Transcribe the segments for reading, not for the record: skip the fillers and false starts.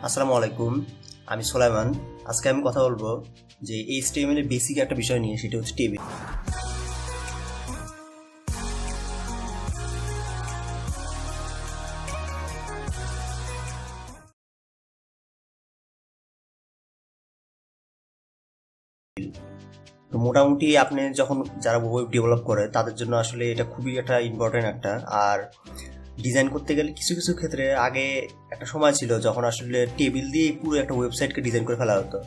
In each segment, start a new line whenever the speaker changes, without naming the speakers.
আসসালামু আলাইকুম, আমি সোলাইমান। আজকে আমি কথা বলবো যে এইচটিএমএল এর বেসিক একটা বিষয় নিয়ে, সেটা হচ্ছে টেবিল। তো মোটামুটি আপনি যখন যারা ওয়েব ডেভেলপ করে তাদের জন্য আসলে এটা খুবই একটা ইম্পর্টেন্ট একটা। আর ডিজাইন করতে গেলে কিছু কিছু ক্ষেত্রে আগে একটা সময় ছিল যখন আসলে টেবিল দিয়ে পুরো একটা ওয়েবসাইটকে ডিজাইন করে ফেলা হতো,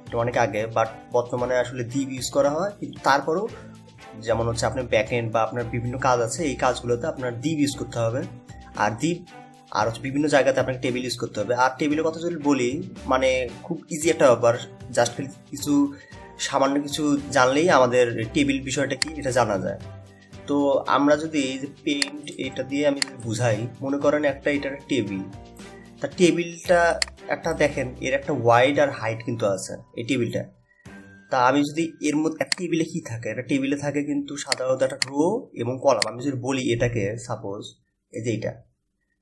এটা অনেক আগে। বাট বর্তমানে আসলে দিভ ইউজ করা হয়, কিন্তু তারপরেও যেমন হচ্ছে আপনার ব্যাকএন্ড বা আপনার বিভিন্ন কাজ আছে, এই কাজগুলোতে আপনার দিভ ইউজ করতে হবে। আর দিভ আর হচ্ছে বিভিন্ন জায়গাতে আপনাকে টেবিল ইউজ করতে হবে। আর টেবিলের কথা যদি বলি, মানে খুব ইজি একটা ব্যাপার, জাস্ট কিছু সামান্য কিছু জানলেই আমাদের টেবিল বিষয়টা কি এটা জানা যায়। তো আমরা যদি পেইন্ট এটা দিয়ে আমি যদি বুঝাই, মনে করেন একটা এটা টেবিল, তা টেবিলটা একটা দেখেন, এর একটা ওয়াইড আর হাইট কিন্তু আছে এই টেবিলটা। তা আমি যদি এর মধ্যে একটা টেবিলে কি থাকে, একটা টেবিলে থাকে কিন্তু সাধারণত একটা রো এবং কলাম। আমি যদি বলি এটাকে সাপোজ এই যে এটা,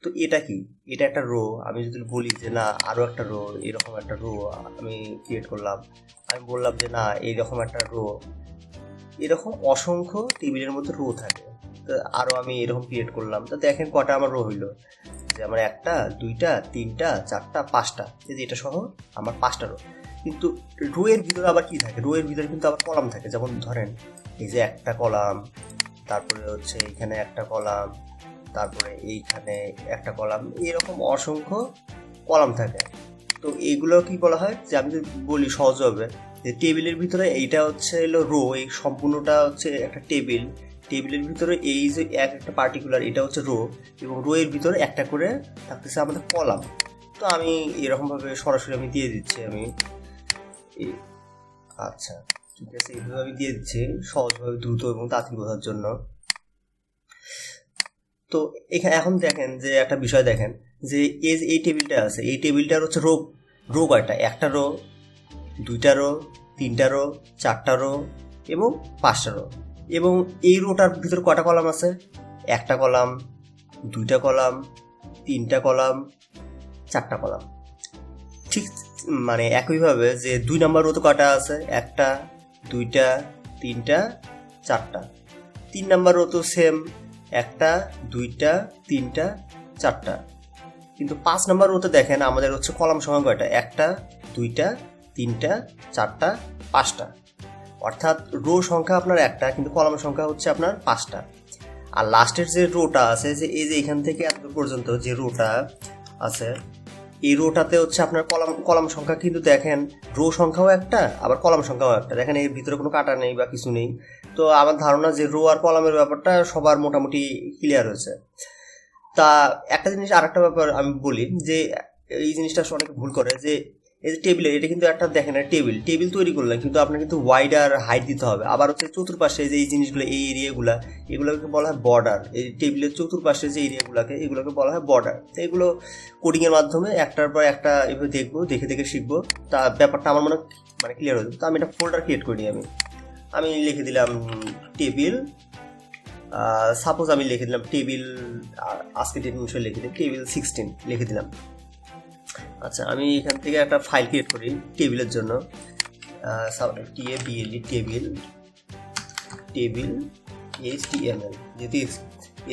তো এটা কি, এটা একটা রো। আমি যদি বলি যে না আরো একটা রো, এরকম একটা রো আমি ক্রিয়েট করলাম, আমি বললাম যে না এইরকম একটা রো, এরকম অসংখ্য টেবিলের মধ্যে রো থাকে। তো আরো আমি এরকম ক্রিয়েট করলাম, তো দেখেন কটা আমার রো হইলো, যে আমার একটা, দুইটা, তিনটা, চারটা, পাঁচটা, এই যে এটা সহ আমার পাঁচটা রো। কিন্তু রো এর ভিতরে আবার কি থাকে, রো এর ভিতরে কিন্তু আবার কলাম থাকে। যেমন ধরেন এই যে একটা কলাম, তারপরে হচ্ছে এখানে একটা কলাম, তারপরে এইখানে একটা কলাম, এরকম অসংখ্য কলাম থাকে। তো এইগুলো কি বলা হয়, যে আমি যদি বলি সহজভাবে, যে টেবিলের ভিতরে এইটা হচ্ছে হলো রো, এই সম্পূর্ণটা হচ্ছে একটা টেবিল। টেবিলের ভিতরে এই যে একটা পার্টিকুলার এটা হচ্ছে রো, এবং রো এর ভিতরে একটা করে থাকতেছে আমাদের কলাম। তো আমি এরকমভাবে সরাসরি আমি দিয়ে দিচ্ছি আমি আচ্ছা ঠিক আছে, এইভাবে আমি দিয়ে দিচ্ছি সহজভাবে, দ্রুত এবং তাড়াতাড়ি বোঝার জন্য। তো এখানে এখন দেখেন যে একটা বিষয় দেখেন, যে এই টেবিলটা আছে, এই টেবিলটার হচ্ছে রো, রো কয়টা, একটা রো, দুইটা রো, তিনটা রো, চারটা রো এবং পাঁচটা রো। এবং এই রোটার ভিতরে কটা কলাম আছে, একটা কলাম, দুইটা কলাম, তিনটা কলাম, চারটা কলাম। ঠিক মানে একইভাবে যে দুই নাম্বার রোতে কটা আছে, একটা, দুইটা, তিনটা, চারটা। তিন নাম্বার রো তো সেম, একটা, দুইটা, তিনটা, চারটা। কিন্তু পাঁচ নাম্বার রোতে দেখেন আমাদের হচ্ছে কলাম সংখ্যা কয়টা, একটা, দুইটা, তিনটা, চারটা, পাঁচটা। অর্থাৎ রো সংখ্যা আপনার একটা, কিন্তু কলাম সংখ্যা হচ্ছে আপনার পাঁচটা। আর লাস্টের যে রোটা আছে, যে এই যে এখান থেকে এত পর্যন্ত যে রোটা আছে, এই রোটাতে হচ্ছে আপনার কলাম সংখ্যা কিন্তু দেখেন রো সংখ্যাও একটা, আবার কলাম সংখ্যাও একটা। দেখেন এর ভিতরে কোনো কাটা নেই বা কিছু নেই। তো আমার ধারণা যে রো আর কলামের ব্যাপারটা সবার মোটামুটি ক্লিয়ার হয়েছে। তা একটা জিনিস, আর একটা ব্যাপার আমি বলি, যে এই জিনিসটা অনেকে ভুল করে, যে এই যে টেবিলের, এটা কিন্তু একটা দেখেন টেবিল তৈরি করলেন, কিন্তু আপনার কিন্তু ওয়াইড আর হাইট দিতে হবে। আবার হচ্ছে চতুর্পাশে যে এই জিনিসগুলো, এই এরিয়াগুলা, এগুলোকে বলা হয় বর্ডার। এই টেবিলের চতুর্পাশে যে এগুলোকে বলা হয় বর্ডার। তো এগুলো কোডিংয়ের মাধ্যমে একটার পর একটা এভাবে দেখবো, দেখে দেখে শিখবো। তা ব্যাপারটা আমার মানে ক্লিয়ার হয়ে যাবে। তো আমি একটা ফোল্ডার ক্রিয়েট করি, আমি লিখে দিলাম টেবিল। সাপোজ আমি লিখে দিলাম টেবিল, আজকে ডেট অনুসারে লিখে দিই টেবিল 16 লিখে দিলাম। আচ্ছা, আমি এখান থেকে একটা ফাইল ক্রিয়েট করি টেবিলের জন্য, টেবিল HTML, যেহেতু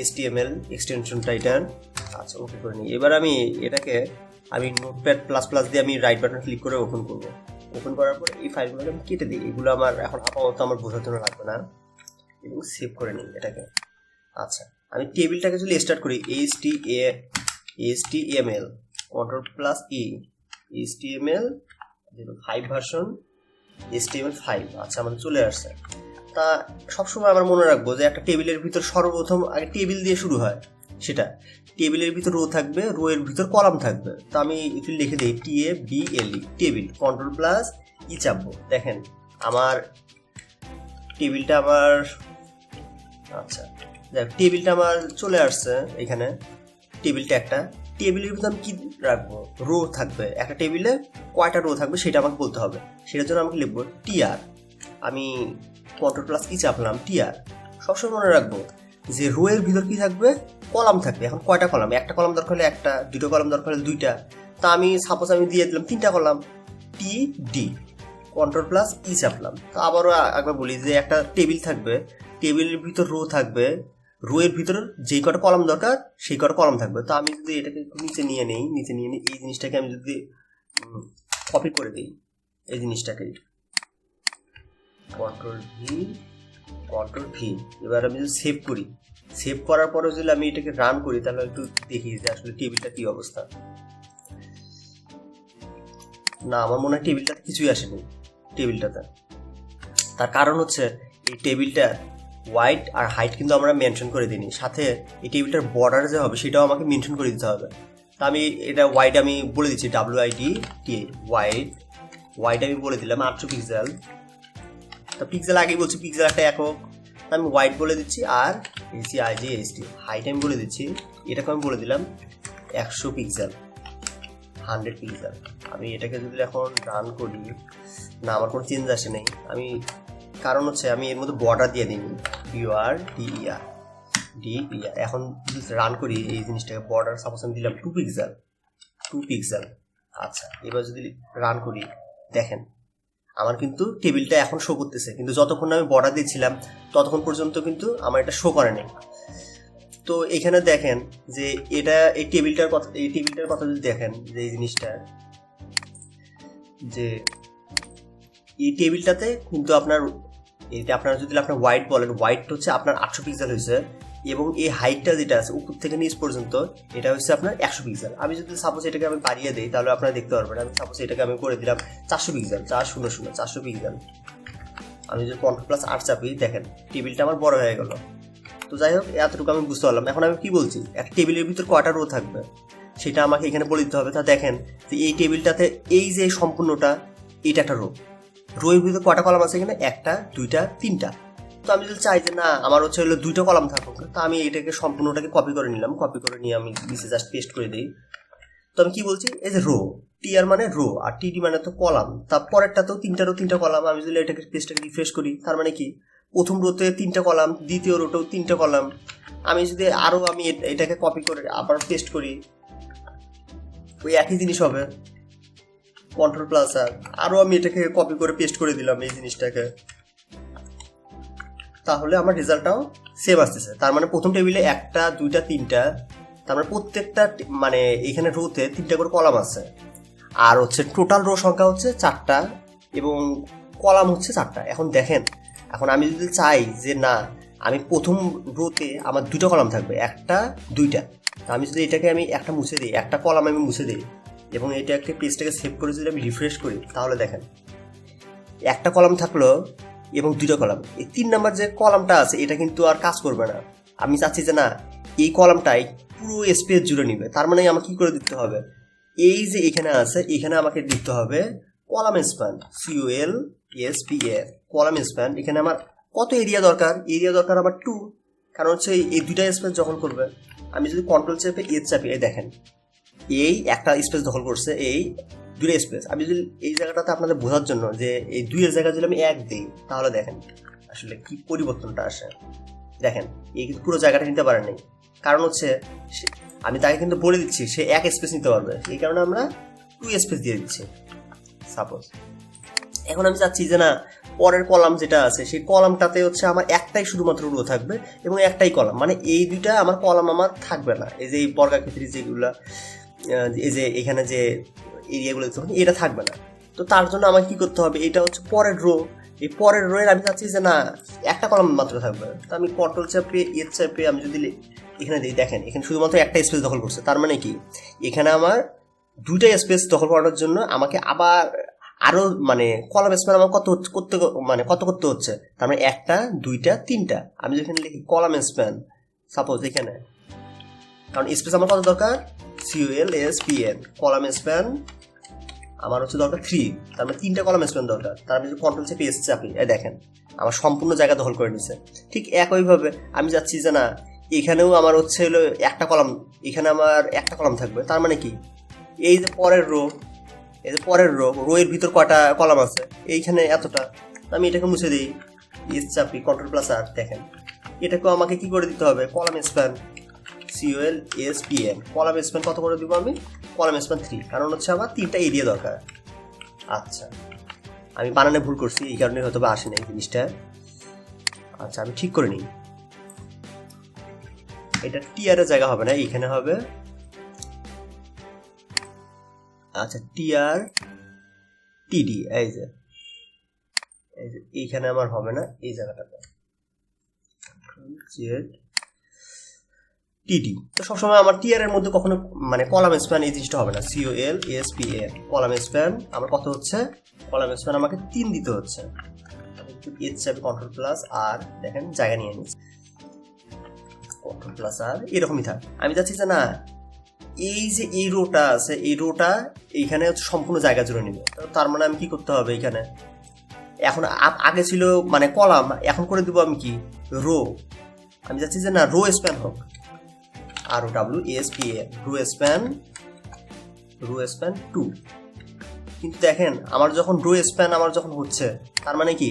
HTML এক্সটেনশনটা এটার। আচ্ছা, ওকে করে নিই। এবার আমি এটাকে নোটপ্যাড প্লাস প্লাস দিয়ে আমি রাইট বাটন ক্লিক করে ওপেন করব। ওপেন করার পর এই ফাইলগুলোকে আমি কেটে দিই, এগুলো আমার এখন আপাতত আমার বোঝার জন্য লাগবে না, এবং সেভ করে নিই এটাকে। আচ্ছা, আমি টেবিলটাকে যদি স্টার্ট করি HTML Ctrl+E, HTML 5 version, HTML5। আচ্ছা, আমাদের চলে আসছে। তা সবসময় আমার মনে রাখবো যে একটা টেবিলের ভিতর সর্বপ্রথম আগে টেবিল দিয়ে শুরু হয়, সেটা টেবিলের ভিতর রো থাকবে, রো এর ভিতর কলাম থাকবে। তো আমি একটু লিখে দিই TABLE, টেবিল, Ctrl+E চাপবো। দেখেন আমার টেবিলটা আচ্ছা দেখ, টেবিলটা আমার চলে আসছে এখানে। টেবিলটা একটা, টেবিলের ভিতরে আমি কি রাখবো, রো থাকবে। একটা টেবিলে কয়টা রো থাকবে সেটা আমাকে বলতে হবে। সেটার জন্য আমাকে লিখবো TR। আমি Ctrl+E চাপলাম, TR। সবসময় মনে রাখবো যে রো এর ভিতর কি থাকবে, কলাম থাকবে। এখন কয়টা কলাম, একটা কলাম দরকার হলে একটা, দুটো কলাম দরকার হলে দুইটা, তা আমি সাপোজ আমি দিয়ে দিলাম 3টা column, T D, control plus E চাপলাম। তো আবারও একবার বলি যে একটা টেবিল থাকবে, টেবিলের ভিতর রো থাকবে, রো এর ভিতর যেই কটা কলাম দরকার সেই কটা কলাম থাকবে। তো আমি যদি এটাকে নিচে নিয়ে নিই এই জিনিসটাকে আমি যদি কপি করে দিই, এই জিনিসটাকে কন্ট্রোল ভি, এবার আমি যদি সেভ করি, সেভ করার পরে যদি আমি এটাকে রান করি তাহলে একটু দেখি যে আসলে টেবিলটা কি অবস্থা। না, আমার মনে হয় টেবিলটাতে কিছুই আসেনি টেবিলটাতে। তার কারণ হচ্ছে এই টেবিলটার ওয়াইড আর হাইট কিন্তু আমরা মেনশন করে দিইনি, সাথে এই টেবিলটার বর্ডার যে হবে সেটাও আমাকে মেনশন করে দিতে হবে। তা আমি এটা ওয়াইড আমি বলে দিচ্ছি WIDT, ওয়াইড আমি বলে দিলাম 800 পিক্সেল। তো পিক্সেল আগেই বলছি, পিক্সেল একটা একক, আমি ওয়াইড বলে দিচ্ছি। আর HIGHT হাইট আমি বলে দিচ্ছি, এটাকে আমি বলে দিলাম 100 পিক্সেল, 100 পিক্সেল। আমি এটাকে যদি এখন রান করি, না আমার কোনো চেঞ্জ আসে নেই। আমি কারণ হচ্ছে আমি এর মধ্যে বর্ডার দিয়ে দিই BORDER। এখন যদি রান করি এই জিনিসটাকে, বর্ডার সাপোজ আমি দিলাম 2 পিক্সেল। আচ্ছা, এবার যদি রান করি দেখেন আমার কিন্তু টেবিলটা এখন শো করতেছে, কিন্তু যতক্ষণ আমি বর্ডার দিয়েছিলাম ততক্ষণ পর্যন্ত কিন্তু আমার এটা শো করে নেই। তো এখানে দেখেন যে এই টেবিলটার কথা যদি দেখেন, যে এই জিনিসটা, যে এই টেবিলটাতে কিন্তু আপনারা যদি আপনার হোয়াইট বলেন, হোয়াইট হচ্ছে আপনার 800 পিক্সেল হয়েছে, এবং এই হাইটটা যেটা আছে উপর থেকে নিচ পর্যন্ত এটা হচ্ছে আপনার 100 পিক্সেল। আমি যদি সাপোজ এটাকে আমি বাড়িয়ে দিই তাহলে আপনারা দেখতে পারবেন। আমি সাপোজ এটাকে আমি করে দিলাম 400 পিক্সেল, 400 পিক্সেল। আমি যদি কন্ট্রোল প্লাস আর চাপি দেখেন টেবিলটা আমার বড় হয়ে গেল। তো যাই হোক, এতটুকু আমি বুঝতে পারলাম। এখন আমি কি বলছি, একটা টেবিলের ভিতর কয়টা রো থাকবে সেটা আমাকে এখানে বলে দিতে হবে। তা দেখেন যে এই টেবিলটাতে এই যে সম্পূর্ণটা, এটা একটা রোয়ের ভিতরে কয়টা কলাম আছে এখানে, 1টা 2টা 3টা। তো আমি যদি চাই যে না আমার হচ্ছে হলো 2টা কলাম থাকুক, তো আমি এটাকে সম্পূর্ণটাকে কপি করে নিলাম, কপি করে নিয়ে আমি নিচে জাস্ট পেস্ট করে দিই। তো আমি কি বলছি, এই যে রো, TR মানে রো আর TD মানে তো কলাম, তারপরেরটাতেও 3টা কলাম। আমি যদি এটাকে পেস্টটাকে রিফ্রেশ করি তার মানে কি, প্রথম রোতে 3টা কলাম, দ্বিতীয় রোতেও 3টা কলাম। আমি যদি আরও আমি এটাকে কপি করে আবার পেস্ট করি, ওই একই জিনিস হবে। কন্ট্রোল প্লাস আর আরও আমি এটাকে কপি করে পেস্ট করে দিলাম এই জিনিসটাকে, তাহলে আমার রেজাল্টটাও সেম আসতেছে। তার মানে প্রথম টেবিলে 1টা 2টা 3টা, তার মানে প্রত্যেকটা মানে এখানে রোতে 3টা করে কলাম আছে, আর হচ্ছে টোটাল রো সংখ্যা হচ্ছে 4টা এবং কলাম হচ্ছে 4টা। এখন দেখেন, এখন আমি যদি চাই যে না আমি প্রথম রোতে আমার 2টা কলাম থাকবে, 1টা 2টা, আমি যদি এটাকে আমি একটা মুছে দিই, একটা কলাম আমি মুছে দিই এবং এটা একটা পেজটাকে সেভ করে যদি আমি রিফ্রেশ করি তাহলে দেখেন একটা কলাম থাকলো এবং 2টা কলাম। এই 3 নাম্বার যে কলামটা আছে এটা কিন্তু আর কাজ করবে না। আমি চাচ্ছি যে না এই কলামটাই পুরো স্পেস জুড়ে নিবে। তার মানে আমাকে কি করে দিতে হবে, এই যে এখানে আছে এখানে আমাকে দিতে হবে column span, COLSPAN column span. এখানে আমার কত এরিয়া দরকার আমার 2, কারণ হচ্ছে এই 2টা স্পেস যখন করবে। আমি যদি কন্ট্রোল চেপে চাপি, এই দেখেন এই একটা স্পেস দখল করছে, এই 2টা স্পেস। আমি যদি এই জায়গাটাতে আপনাদের বোঝার জন্য যে এই 2-এর জায়গায় যদি আমি 1 দিই তাহলে দেখেন আসলে কি পরিবর্তনটা আসে। দেখেন এই কিন্তু পুরো জায়গাটা নিতে পারে নাই, কারণ হচ্ছে আমি তাকে কিন্তু বলে দিচ্ছি সে 1 স্পেস নিতে পারবে, এই কারণে আমরা 2 স্পেস দিয়ে দিচ্ছি সাপোজ। এখন আমি চাচ্ছি যে না পরের কলাম যেটা আছে সেই কলামটাতে হচ্ছে আমার একটাই শুধুমাত্র রো থাকবে এবং একটাই কলাম, মানে এই 2টা আমার কলাম আমার থাকবে না। এই যে এই বর্গাকৃতির যেগুলো, এই যে এখানে যে এরিয়াগুলো তখন এটা থাকবে না। তো তার জন্য আমাকে কি করতে হবে, এটা হচ্ছে পরের রো, এই পরের রোয়ের আমি চাচ্ছি যে না একটা কলাম মাত্র থাকবে। তো আমি কন্ট্রোল চেপে আমি যদি এখানে দিই, দেখেন এখানে শুধুমাত্র একটা স্পেস দখল করছে। তার মানে কি এখানে আমার 2টা স্পেস দখল করার জন্য আমাকে আবার আরো মানে কলাম স্প্যান আমার কত করতে হচ্ছে। তার মানে 1টা 2টা 3টা। আমি যেখানে লিখি কলাম স্প্যান সাপোজ এখানে, কারণ স্পেস আমার কত দরকার, COLSPAN কলাম স্প্যান আমার হচ্ছে দরকার 3, তার মানে 3টা কলাম স্প্যান দরকার। তার মানে কন্ট্রোল চেপে চাপি, দেখেন আমার সম্পূর্ণ জায়গা দখল করে নিচ্ছে। ঠিক একইভাবে আমি যাচ্ছি যে না এখানেও আমার হচ্ছে হলো একটা কলাম, এখানে আমার একটা কলাম থাকবে। তার মানে কি এই যে পরের রো, এই যে পরের রোয়ের ভিতর কয়টা কলাম আছে, এইখানে এতটা। আমি এটাকে মুছে দিই, চাপি কন্ট্রোল প্লাস আর, দেখেন এটাকেও আমাকে কি করে দিতে হবে, column span COLSPAN column span কত করে দিব আমি, কলাম স্প্যান 3, কারণ হচ্ছে আমার 3টা এরিয়া দরকার। আচ্ছা আমি বানানে ভুল করছি, এই কারণে হয়তো বা আসে না এই জিনিসটা। আচ্ছা আমি ঠিক করে নিই, এটা টিআর এর জায়গা হবে না, এইখানে হবে। আচ্ছা টিআর টিডি, এই যে এইখানে আমার হবে না, এই জায়গাটাতে টিডি। তো সবসময় আমার টিআর এর মধ্যে কখনো মানে কলাম স্প্যান এই জিনিসটা হবে না। COLSPAN কলাম স্প্যান আমার কত হচ্ছে, কলাম স্প্যান আমাকে 3 দিতে হচ্ছে। এর চাপে কন্ট্রোল প্লাস আর, দেখেন জায়গা নিয়ে নিচ্ছি, কন্ট্রোল প্লাস আর এরকমই থাক। আমি চাচ্ছি যে না, এই যে এই রোটা আছে, এই রোটা এইখানে সম্পূর্ণ জায়গা জুড়ে নিবে। তার মানে আমি কি করতে হবে, এখানে এখন আগে ছিল মানে কলাম, এখন করে দিব আমি কি রো। আমি চাচ্ছি যে না রো স্প্যান হোক, ROWSPAN রো স্প্যান 2। কিন্তু দেখেন আমার যখন রো স্প্যান আমার যখন হচ্ছে, তার মানে কি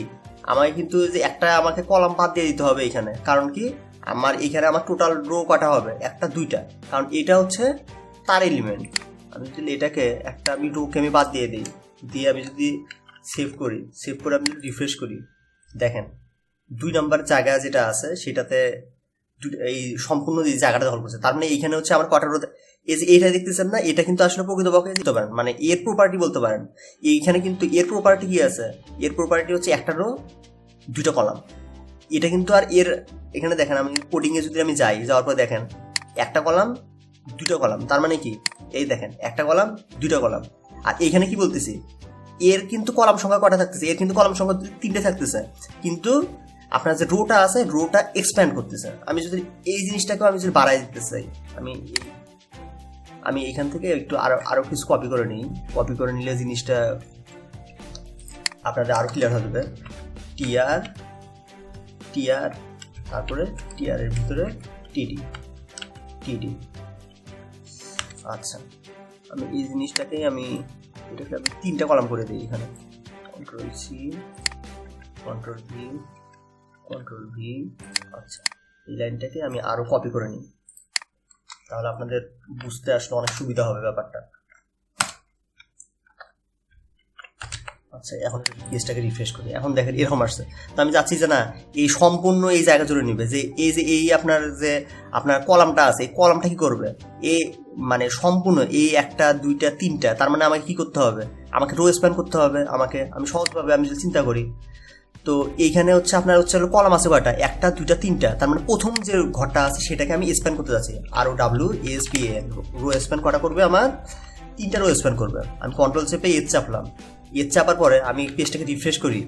আমাকে কিন্তু যে একটা আমাকে কলাম বাদ দিয়ে দিতে হবে এখানে। কারণ কি আমার এখানে আমার টোটাল রো কাটা হবে 1টা 2টা, কারণ এটা হচ্ছে তার এলিমেন্ট। আমি যদি এটাকে একটা আমি রোকে আমি বাদ দিয়ে দিই, দিয়ে আমি যদি সেভ করি, সেভ করে আমি রিফ্রেশ করি, দেখেন 2 নম্বর জায়গা যেটা আছে সেটাতে এই সম্পূর্ণ এই জায়গাটা দখল করছে। তার মানে এইখানে হচ্ছে আমার কটা রো, এই যে এইটা দেখতেছেন না, এটা কিন্তু আসলে প্রকৃতপক্ষে দিতে পারেন, মানে এর প্রপার্টি বলতে পারেন। এইখানে কিন্তু এর প্রপার্টি কি আছে, এর প্রপার্টি হচ্ছে 1টা রো 2টা কলাম। এটা কিন্তু আর এর, এখানে দেখেন আমি কোডিংয়ে যদি আমি যাই, যাওয়ার পর দেখেন 1টা কলাম 2টা কলাম, তার মানে কি এই দেখেন 1টা কলাম 2টা কলাম। আর এইখানে কি বলতেছি, এর কিন্তু কলাম সংখ্যা কটা থাকতেছে, এর কিন্তু কলাম সংখ্যা 3টে থাকতেছে, কিন্তু আপনার যে রোটা আছে রোটা এক্সপ্যান্ড করতেছে। আমি যদি এই জিনিসটাকে আমি যদি বাড়াই দিতে চাই, আমি এইখান থেকে একটু আরো কিছু কপি করে নিই, কপি করে নিলে জিনিসটা আপনাদের আরো ক্লিয়ার হয়ে যাবে। টিআর তারপরে টিআর এর ভিতরে টিডি। আচ্ছা আমি এই জিনিসটাকে আমি এটাকে আমি 3টা কলাম করে দিই এখানে, কন্ট্রোল সি কন্ট্রোল ভি। আচ্ছা এই লাইনটাকে আমি আরো কপি করে নিই, তাহলে আপনাদের বুঝতে আসলে অনেক সুবিধা হবে ব্যাপারটা। আচ্ছা এখন পেজটাকে রিফ্রেশ করি, এখন দেখেন এরকম আসছে। তো আমি চাচ্ছি যে না এই সম্পূর্ণ এই জায়গা জুড়ে নিবে, যে এই আপনার যে আপনার কলামটা আছে, এই কলামটা কি করবে, এই মানে সম্পূর্ণ এই 1টা 2টা 3টা, তার মানে আমাকে কি করতে হবে, আমাকে রো স্প্যান করতে হবে। আমি সহজভাবে আমি যদি চিন্তা করি, তো এইখানে হচ্ছে আপনার হচ্ছে কলাম আছে কয়টা, 1টা 2টা 3টা, তার মানে প্রথম যে ঘরটা আছে সেটাকে আমি স্প্যান করতে যাচ্ছি। ROWSPAN রো স্প্যান কটা করবে, আমার 3টা রো স্প্যান করবে। আমি কন্ট্রোল চেপে এর চাপলাম, এর চাপার পরে আমি পেজটাকে রিফ্রেশ করি,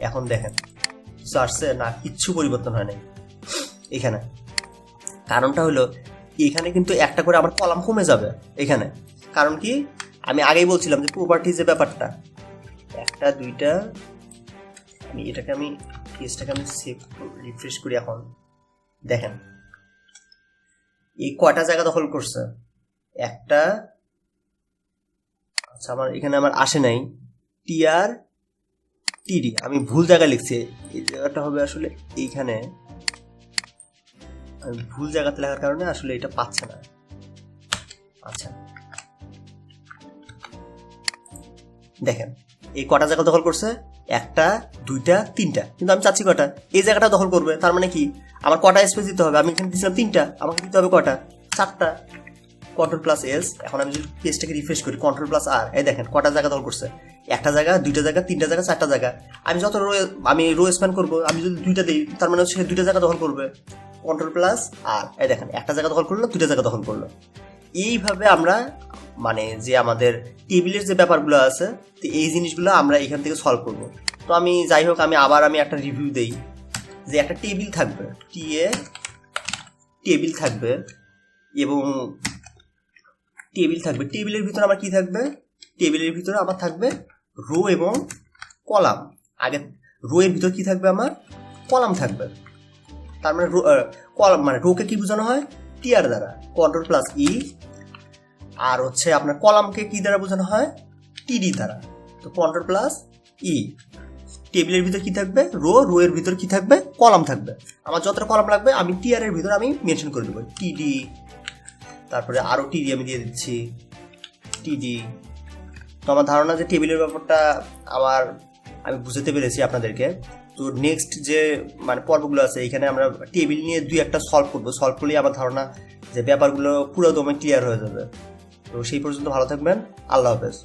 এখন দেখেন কিছু আসছে না, কিচ্ছু পরিবর্তন হয় নাই এখানে। কারণটা হলো এখানে কিন্তু একটা করে আমার কলাম কমে যাবে এখানে। কারণ কি আমি আগেই বলছিলাম যে প্রপার্টি যে ব্যাপারটা, 1টা 2টা, আমি এটাকে আমি পেজটাকে আমি সেভ রিফ্রেশ করি, এখন দেখেন এই কয়টা জায়গা দখল করছে, 1টা। আচ্ছা আমার এখানে আমার আসে নাই টিআর টিডি, আমি ভুল জায়গা লিখছি, এই জায়গাটা হবে আসলে এইখানে, আমি ভুল জায়গাতে লেখার কারণে আসলে এটা পাচ্ছে না। আচ্ছা দেখেন এই কটা জায়গা দখল করছে, 1টা 2টা 3টা, কিন্তু আমি চাচ্ছি কটা, এই জায়গাটা দখল করবে। তার মানে কি আমার কটা স্পেস দিতে হবে, আমি এখানে দিয়েছিলাম 3টা, আমাকে দিতে হবে কটা, 4টা। কন্ট্রোল প্লাস এস, এখন আমি যদি পেজটাকে রিফ্রেশ করি, কন্ট্রোল প্লাস আর, এই দেখেন কটা জায়গা দখল করছে, 1টা জায়গা 2টা জায়গা 3টা জায়গা 4টা জায়গা। আমি যত আমি রো স্প্যান করবো, আমি যদি 2টা দিই তার মানে হচ্ছে 2টা জায়গা দখল করবে। কন্ট্রোল প্লাস আর, এই দেখেন 1টা জায়গা দখল করলো, 2টা জায়গা দখল করলো। এইভাবে আমরা মানে যে আমাদের টেবিলের যে ব্যাপারগুলো আছে, তো এই জিনিসগুলো আমরা এখান থেকে সলভ করব। তো আমি যাই হোক আমি একটা রিভিউ দেই, যে একটা টেবিল থাকবে, টেবিল থাকবে এবং টেবিলের ভিতরে আমার কি থাকবে, টেবিলের ভিতরে আমার থাকবে রো এবং কলাম। আগে রো এর ভিতর কি থাকবে, আমার কলাম থাকবে। তার মানে কলাম মানে রোকে কি বোঝানো হয়, টিআর দ্বারা, কন্ট্রোল প্লাস ই। আর হচ্ছে আপনার কলামকে কি দ্বারা বোঝানো হয়, টিডি দ্বারা, তো কন্ট্রোল প্লাস ই। টেবিলের ভিতর কি থাকবে, রো, রো এর ভিতর কি থাকবে, কলাম থাকবে। আমার যতটা কলাম লাগবে আমি টিআর এর ভিতর আমি মেনশন করে দেবো, টিডি, তারপরে আরও টিডি আমি দিয়ে দিচ্ছি, টিডি। তো আমার ধারণা যে টেবিলের ব্যাপারটা আমি বুঝতে পেরেছি আপনাদেরকে। তো নেক্সট যে মানে পর্বগুলো আছে এখানে আমরা টেবিল নিয়ে 2-1টা সলভ করবো, সলভ করলেই আমার ধারণা যে ব্যাপারগুলো পুরো দমে ক্লিয়ার হয়ে যাবে। তো সেই পর্যন্ত ভালো থাকবেন, আল্লাহ হাফেজ।